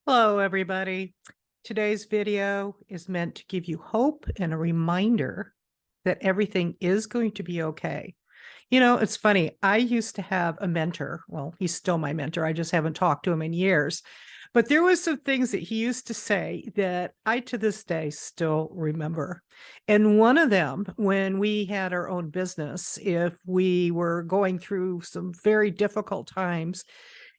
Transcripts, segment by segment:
Hello, everybody. Today's video is meant to give you hope and a reminder that everything is going to be okay. You know, it's funny. I used to have a mentor. Well, he's still my mentor. I just haven't talked to him in years. But there was some things that he used to say that I to this day still remember. And one of them, when we had our own business, if we were going through some very difficult times,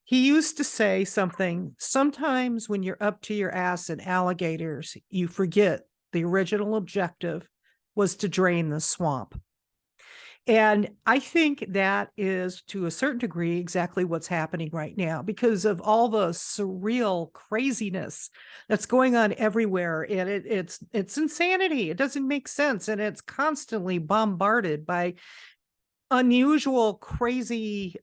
he used to say something, sometimes when you're up to your ass in alligators, you forget the original objective was to drain the swamp. And I think that is to a certain degree exactly what's happening right now because of all the surreal craziness that's going on everywhere. And it's insanity. It doesn't make sense. And it's constantly bombarded by unusual, crazy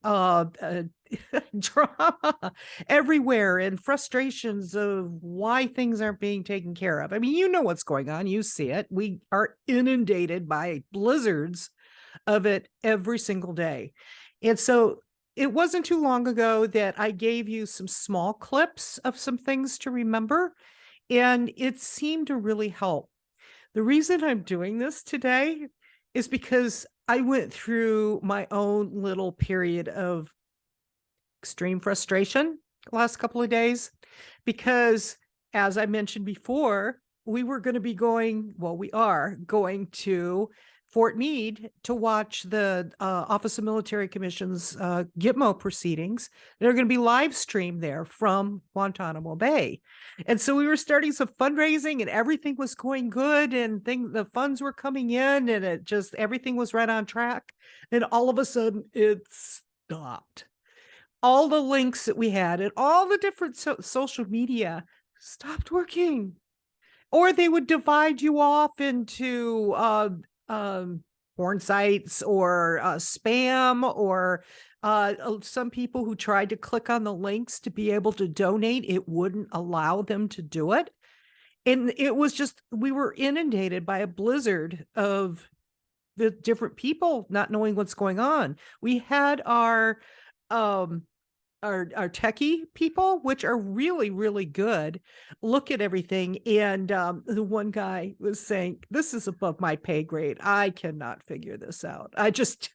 drama everywhere and frustrations of why things aren't being taken care of. I mean, you know what's going on. You see it. We are inundated by blizzards of it every single day. And so it wasn't too long ago that I gave you some small clips of some things to remember, and it seemed to really help. The reason I'm doing this today is because I went through my own little period of extreme frustration the last couple of days because, as I mentioned before, we were going to be going, well, we are going to Fort Meade to watch the Office of Military Commission's GTMO proceedings. They're going to be live streamed there from Guantanamo Bay. And so we were starting some fundraising and everything was going good and the funds were coming in and it just, everything was right on track. And all of a sudden it stopped. All the links that we had and all the different social media stopped working, or they would divide you off into porn sites or spam, or some people who tried to click on the links to be able to donate, it wouldn't allow them to do it. And it was just, we were inundated by a blizzard of the different people not knowing what's going on. We had um our techie people, which are really, really good, look at everything. And the one guy was saying, this is above my pay grade. I cannot figure this out. I just,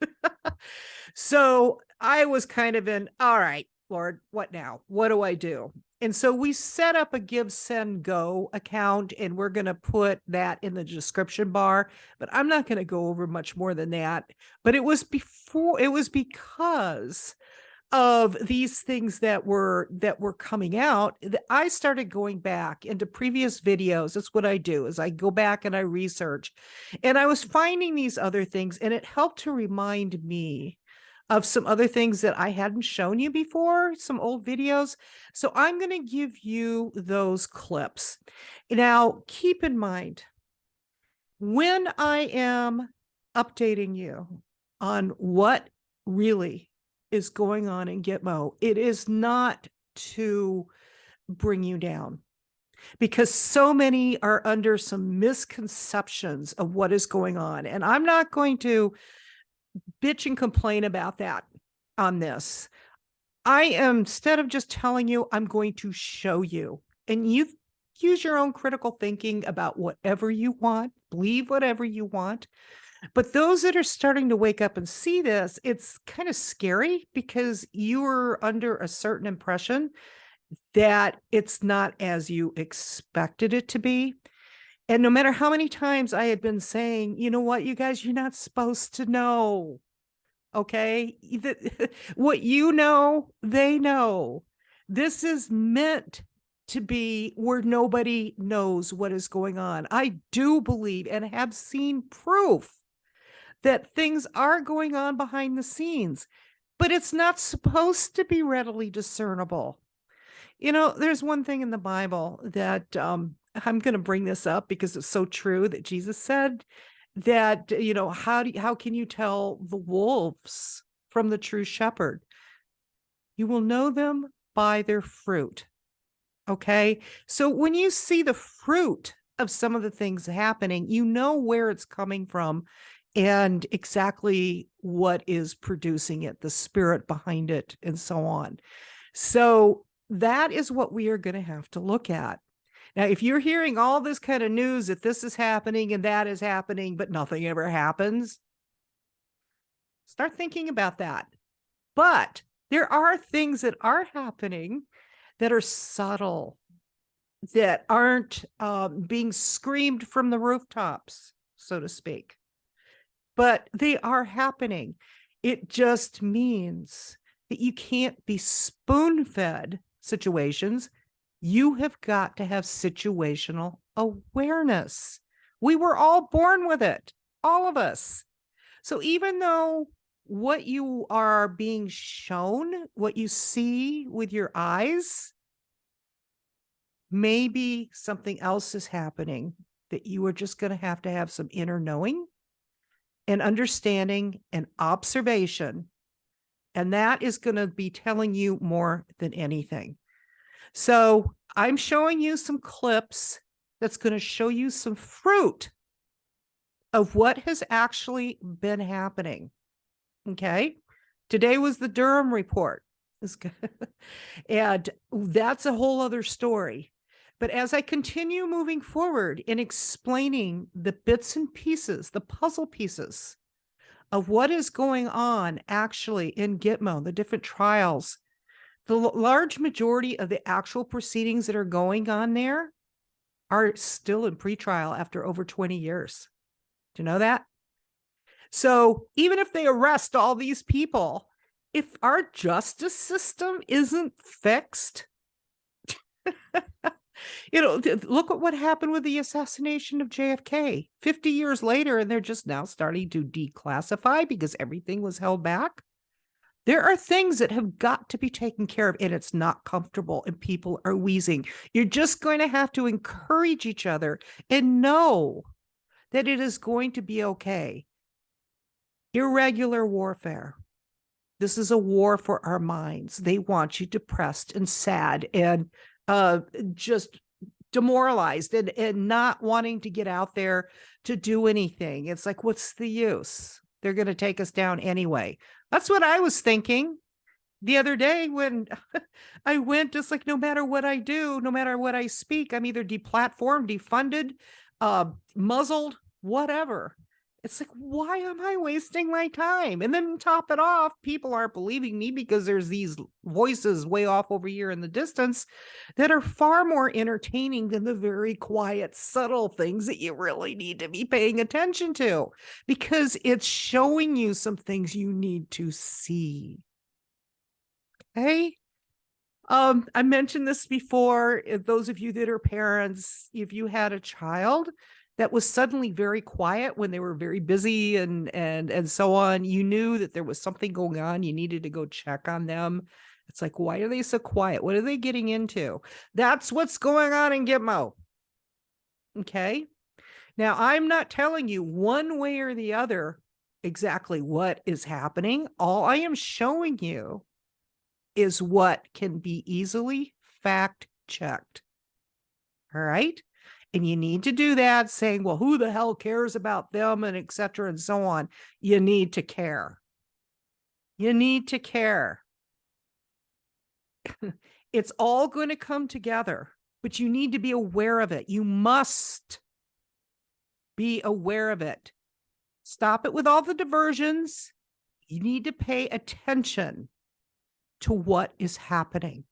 so I was kind of in, all right, Lord, what now? What do I do? And so we set up a Give, Send, Go account, and we're going to put that in the description bar, but I'm not going to go over much more than that. But it was because of these things that were coming out, I started going back into previous videos. That's what I do, is I go back and I research, and I was finding these other things, and it helped to remind me of some other things that I hadn't shown you before, some old videos. So I'm going to give you those clips. Now, keep in mind, when I am updating you on what really is going on in Gitmo, it is not to bring you down, because so many are under some misconceptions of what is going on. And I'm not going to bitch and complain about that on this. I am, instead of just telling you, I'm going to show you, and you use your own critical thinking about whatever you want, believe whatever you want. But those that are starting to wake up and see this, it's kind of scary because you were under a certain impression that it's not as you expected it to be. And no matter how many times I had been saying, you know what, you guys, you're not supposed to know. Okay. What you know, they know. This is meant to be where nobody knows what is going on. I do believe and have seen proof that things are going on behind the scenes, but it's not supposed to be readily discernible. You know, there's one thing in the Bible that I'm going to bring this up because it's so true, that Jesus said that, you know, how can you tell the wolves from the true shepherd? You will know them by their fruit. Okay. So when you see the fruit of some of the things happening, you know where it's coming from and exactly what is producing it, the spirit behind it, and so on. So that is what we are going to have to look at. Now, if you're hearing all this kind of news that this is happening and that is happening, but nothing ever happens, start thinking about that. But there are things that are happening that are subtle, that aren't being screamed from the rooftops, so to speak. But they are happening. It just means that you can't be spoon-fed situations. You have got to have situational awareness. We were all born with it, all of us. So even though what you are being shown, what you see with your eyes, maybe something else is happening that you are just going to have some inner knowing and understanding and observation. And that is going to be telling you more than anything. So I'm showing you some clips that's going to show you some fruit of what has actually been happening. Okay. Today was the Durham report. And that's a whole other story. But as I continue moving forward in explaining the bits and pieces, the puzzle pieces of what is going on actually in Gitmo, the different trials, the large majority of the actual proceedings that are going on there are still in pretrial after over 20 years. Do you know that? So even if they arrest all these people, if our justice system isn't fixed, look at what happened with the assassination of JFK 50 years later, and they're just now starting to declassify because everything was held back. There are things that have got to be taken care of, and it's not comfortable, and people are wheezing. You're just going to have to encourage each other and know that it is going to be okay. Irregular warfare. This is a war for our minds. They want you depressed and sad and just demoralized and not wanting to get out there to do anything. It's like, what's the use? They're going to take us down anyway. That's what I was thinking the other day when I went, just like, no matter what I do, no matter what I speak, I'm either deplatformed, defunded, muzzled, whatever. It's like, why am I wasting my time? And then top it off, people aren't believing me because there's these voices way off over here in the distance that are far more entertaining than the very quiet, subtle things that you really need to be paying attention to, because it's showing you some things you need to see. Okay. I mentioned this before. Those of you that are parents, if you had a child that was suddenly very quiet when they were very busy and so on, you knew that there was something going on. You needed to go check on them. It's like, why are they so quiet? What are they getting into? That's what's going on in Gitmo. Okay. Now, I'm not telling you one way or the other exactly what is happening. All I am showing you is what can be easily fact checked. All right. And you need to do that, saying, well, who the hell cares about them, and et cetera, and so on. You need to care. You need to care. It's all going to come together, but you need to be aware of it. You must be aware of it. Stop it with all the diversions. You need to pay attention to what is happening.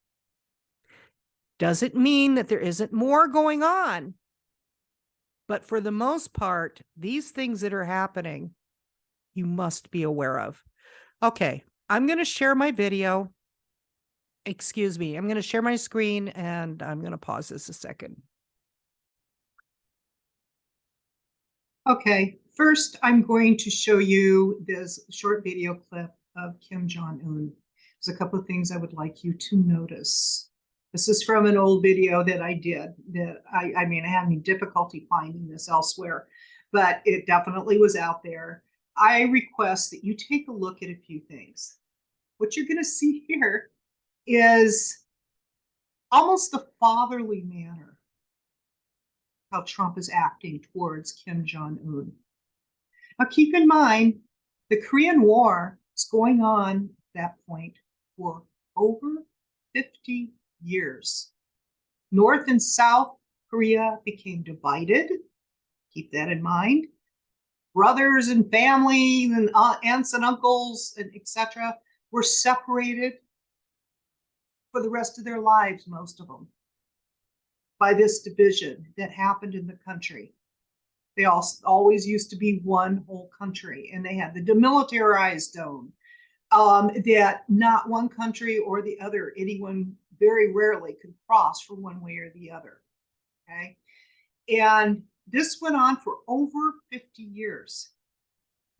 Does it mean that there isn't more going on? But for the most part, these things that are happening, you must be aware of. Okay, I'm going to share my video. Excuse me, I'm going to share my screen, and I'm going to pause this a second. Okay, first I'm going to show you this short video clip of Kim Jong-un. There's a couple of things I would like you to notice. This is from an old video that I did. That I mean, I had any difficulty finding this elsewhere, but it definitely was out there. I request that you take a look at a few things. What you're going to see here is almost the fatherly manner how Trump is acting towards Kim Jong-un. Now, keep in mind, the Korean War is going on at that point for over 50 years. North and South Korea became divided. Keep that in mind. Brothers and family and aunts and uncles and etc. were separated for the rest of their lives, most of them, by this division that happened in the country. They all always used to be one whole country, and they had the demilitarized zone, that not one country or the other, anyone very rarely could cross from one way or the other. Okay, and this went on for over 50 years.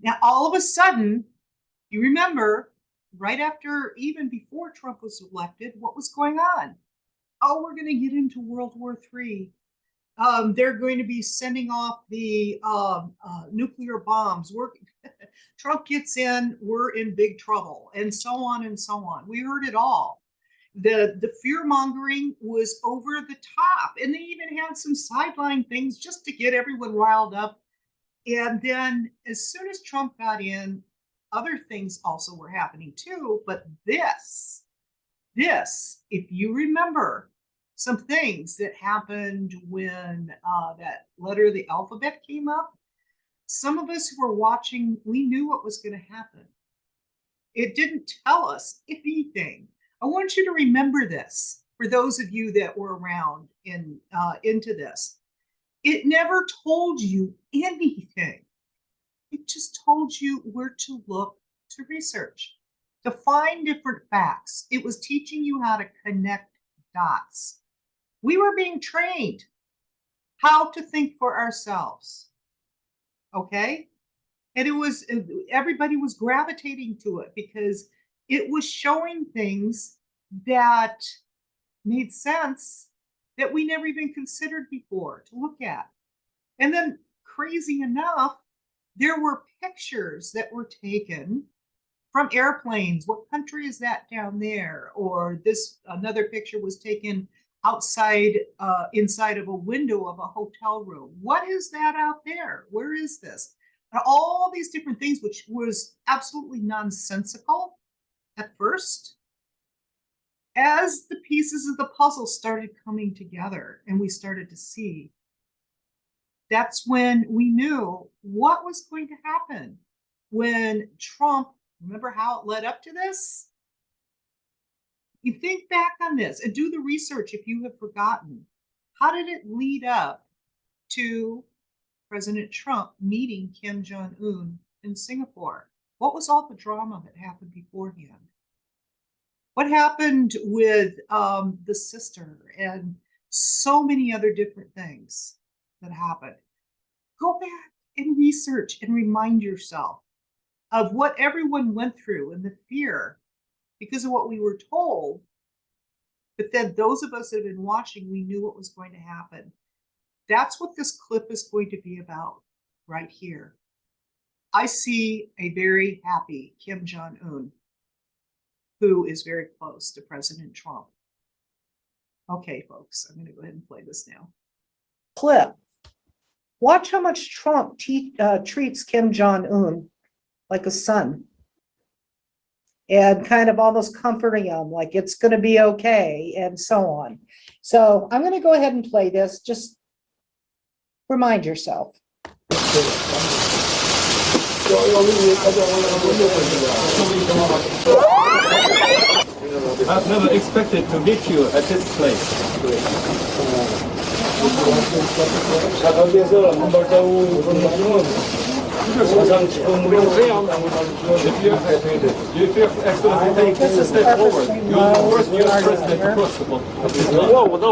Now, all of a sudden, you remember, right after, even before Trump was elected, what was going on? Oh, we're going to get into World War III. They're going to be sending off the nuclear bombs. Trump gets in, we're in big trouble, and so on and so on. We heard it all. The fear mongering was over the top, and they even had some sideline things just to get everyone riled up. And then as soon as Trump got in, other things also were happening too. But this, if you remember, some things that happened when that letter of the alphabet came up, some of us who were watching, we knew what was going to happen. It didn't tell us anything. I want you to remember this, for those of you that were around into this. It never told you anything. It just told you where to look to research, to find different facts. It was teaching you how to connect dots. We were being trained how to think for ourselves. Okay? And everybody was gravitating to it because it was showing things that made sense that we never even considered before to look at. And then, crazy enough, there were pictures that were taken from airplanes. What country is that down there? Or another picture was taken outside, inside of a window of a hotel room. What is that out there? Where is this? And all these different things, which was absolutely nonsensical at first. As the pieces of the puzzle started coming together and we started to see, that's when we knew what was going to happen when Trump, remember how it led up to this? You think back on this and do the research if you have forgotten. How did it lead up to President Trump meeting Kim Jong-un in Singapore? What was all the drama that happened beforehand? What happened with the sister and so many other different things that happened? Go back and research and remind yourself of what everyone went through and the fear because of what we were told. But then those of us that have been watching, we knew what was going to happen. That's what this clip is going to be about right here. I see a very happy Kim Jong-un, who is very close to President Trump. Okay, folks, I'm going to go ahead and play this now. Clip. Watch how much Trump treats Kim Jong-un like a son and kind of almost comforting him, like it's going to be okay and so on. So I'm going to go ahead and play this. Just remind yourself. I've never expected to meet you at this place. If you Excellency take a step forward, you're the first U.S. president to cross the border. Whoa, no.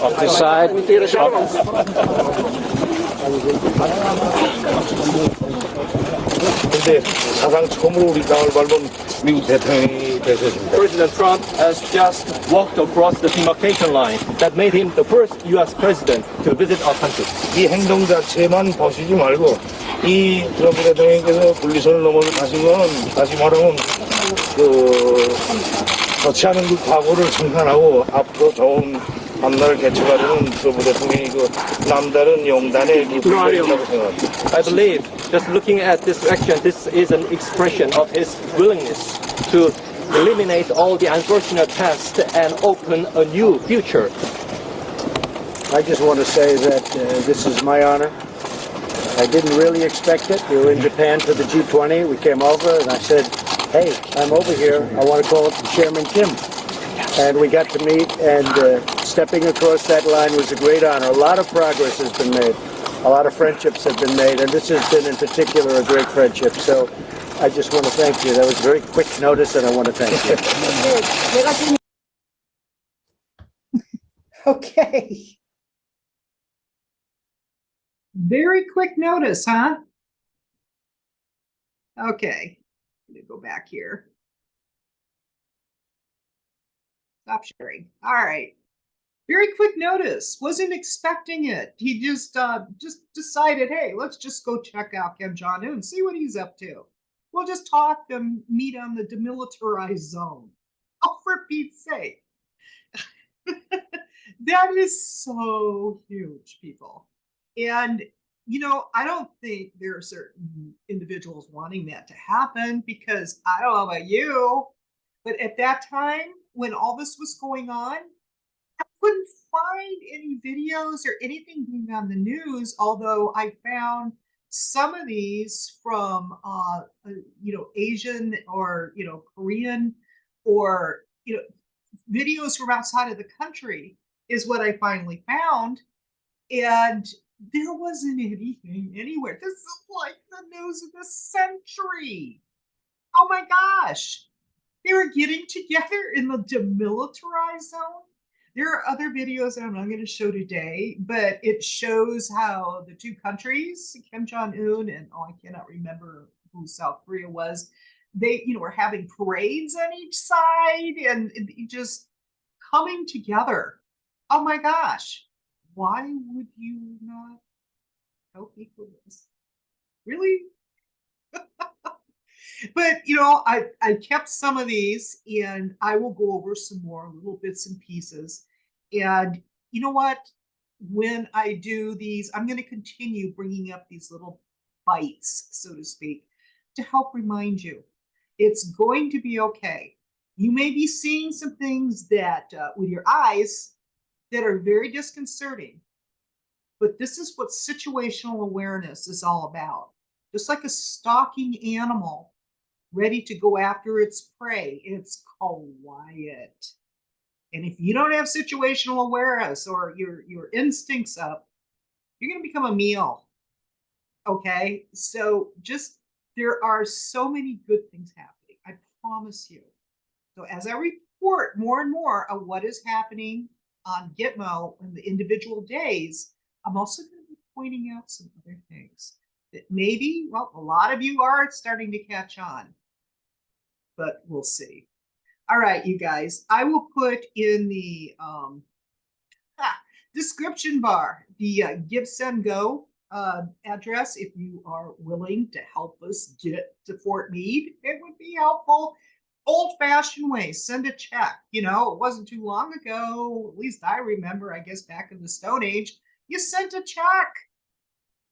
Off this side. 근데 사상 처음으로 우리 땅을 밟은 미국 대통령이 되셨습니다. President Trump has just walked across the demarcation line that made him the first U.S. president to visit our country. 이 행동 자체만 보시지 말고 이 트럼프 대통령께서 분리선을 넘어서 가신 건 다시 말하면 좋지 않은 그 과거를 청산하고 앞으로 좋은 앞날을 개척하려는 트럼프 대통령이 그 남다른 용단의 기쁨이 있다고 생각합니다. I believe, just looking at this action, this is an expression of his willingness to eliminate all the unfortunate past and open a new future. I just want to say that this is my honor. I didn't really expect it. We were in Japan for the G20. We came over and I said, hey, I'm over here. I want to call up Chairman Kim. And we got to meet, and stepping across that line was a great honor. A lot of progress has been made. A lot of friendships have been made, and this has been in particular a great friendship. So I just want to thank you. That was very quick notice, and I want to thank you. Okay. Very quick notice, huh? Okay. Let me go back here. Stop sharing. All right. Very quick notice. Wasn't expecting it. He just decided, hey, let's just go check out Kim Jong-un, see what he's up to. We'll just talk and meet on the demilitarized zone. Oh, for Pete's sake. That is so huge, people. And, you know, I don't think there are certain individuals wanting that to happen because I don't know about you, but at that time when all this was going on, I couldn't find any videos or anything being on the news, although I found some of these from, Asian or, Korean or, videos from outside of the country is what I finally found. And there wasn't anything anywhere. This is like the news of the century. Oh my gosh. They were getting together in the demilitarized zone. There are other videos that I'm not going to show today, but it shows how the two countries, Kim Jong-un and I cannot remember who South Korea was, they were having parades on each side and just coming together. Oh my gosh. Why would you not help equal this? Really? But I kept some of these and I will go over some more little bits and pieces. And you know what? When I do these, I'm going to continue bringing up these little bites, so to speak, to help remind you it's going to be okay. You may be seeing some things that with your eyes that are very disconcerting, but this is what situational awareness is all about. Just like a stalking animal ready to go after its prey, it's quiet. And if you don't have situational awareness or your instincts up, you're going to become a meal. Okay? So there are so many good things happening. I promise you. So as I report more and more of what is happening on GTMO in the individual days, I'm also going to be pointing out some other things that maybe, well, a lot of you are starting to catch on, but we'll see. All right, you guys, I will put in the description bar the Give, Send, Go address if you are willing to help us get to Fort Meade. It would be helpful. Old-fashioned way, send a check. It wasn't too long ago, at least I remember, I guess back in the Stone Age, you sent a check.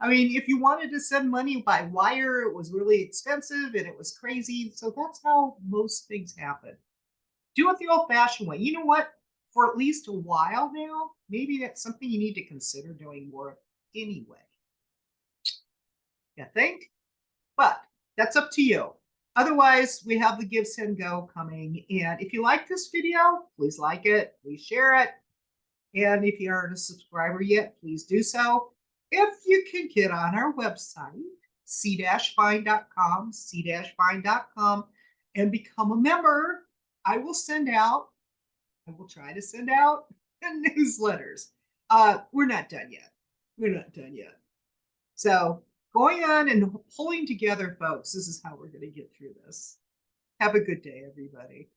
I mean, if you wanted to send money by wire, it was really expensive and it was crazy. So that's how most things happen. Do it the old-fashioned way. You know what? For at least a while now, maybe that's something you need to consider doing more of anyway. You think? But that's up to you. Otherwise, we have the Give, Send, Go coming. And if you like this video, please like it, please share it. And if you aren't a subscriber yet, please do so. If you can get on our website, c-find.com, c-find.com, and become a member, I will try to send out newsletters. We're not done yet. So going on and pulling together, folks. This is how we're going to get through this. Have a good day, everybody.